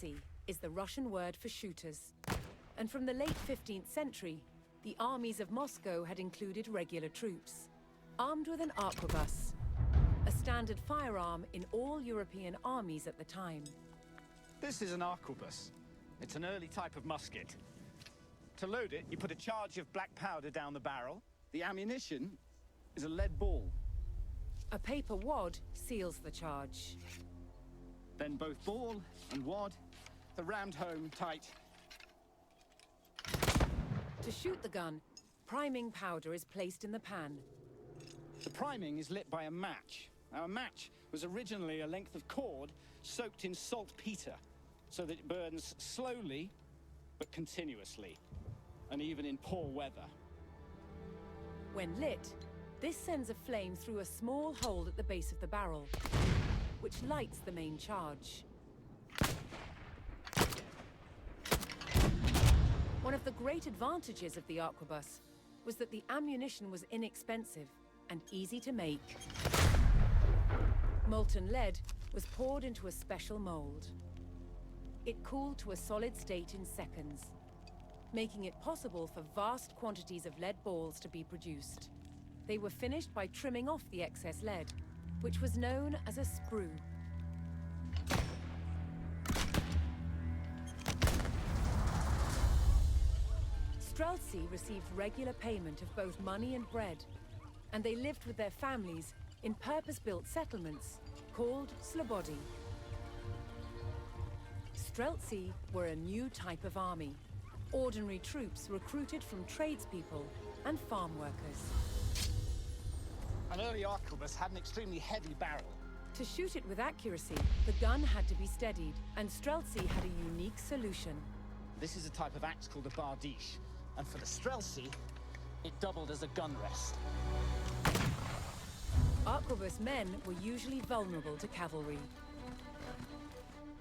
Streltsy is the Russian word for shooters. And from the late 15th century, the armies of Moscow had included regular troops, armed with an arquebus, a standard firearm in all European armies at the time. This is an arquebus. It's an early type of musket. To load it, you put a charge of black powder down the barrel. The ammunition is a lead ball. A paper wad seals the charge. Then both ball and wad are rammed home tight. To shoot the gun, priming powder is placed in the pan. The priming is lit by a match. Now, a match was originally a length of cord soaked in saltpeter, so that it burns slowly but continuously, and even in poor weather. When lit, this sends a flame through a small hole at the base of the barrel, which lights the main charge. One of the great advantages of the arquebus was that the ammunition was inexpensive and easy to make. Molten lead was poured into a special mold. It cooled to a solid state in seconds, making it possible for vast quantities of lead balls to be produced. They were finished by trimming off the excess lead, which was known as a sprue. Streltsy received regular payment of both money and bread, and they lived with their families in purpose-built settlements called slobody. Streltsy were a new type of army, ordinary troops recruited from tradespeople and farm workers. An early arquebus had an extremely heavy barrel. To shoot it with accuracy, the gun had to be steadied, and Streltsy had a unique solution. This is a type of axe called a bardiche, and for the Streltsy, it doubled as a gun rest. Arquebus men were usually vulnerable to cavalry.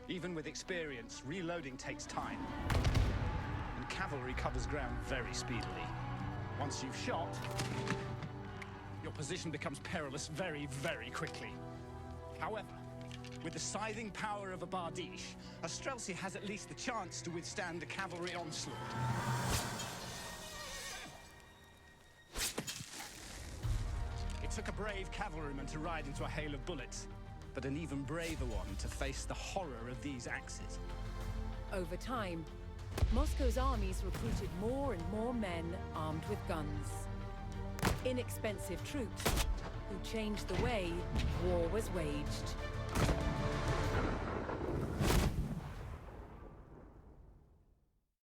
Even with experience, reloading takes time, and cavalry covers ground very speedily. Once you've shot, your position becomes perilous very, very quickly. However, with the scything power of a bardiche, a Streltsy has at least the chance to withstand the cavalry onslaught. It took a brave cavalryman to ride into a hail of bullets, but an even braver one to face the horror of these axes. Over time, Moscow's armies recruited more and more men armed with guns. Inexpensive troops who changed the way war was waged.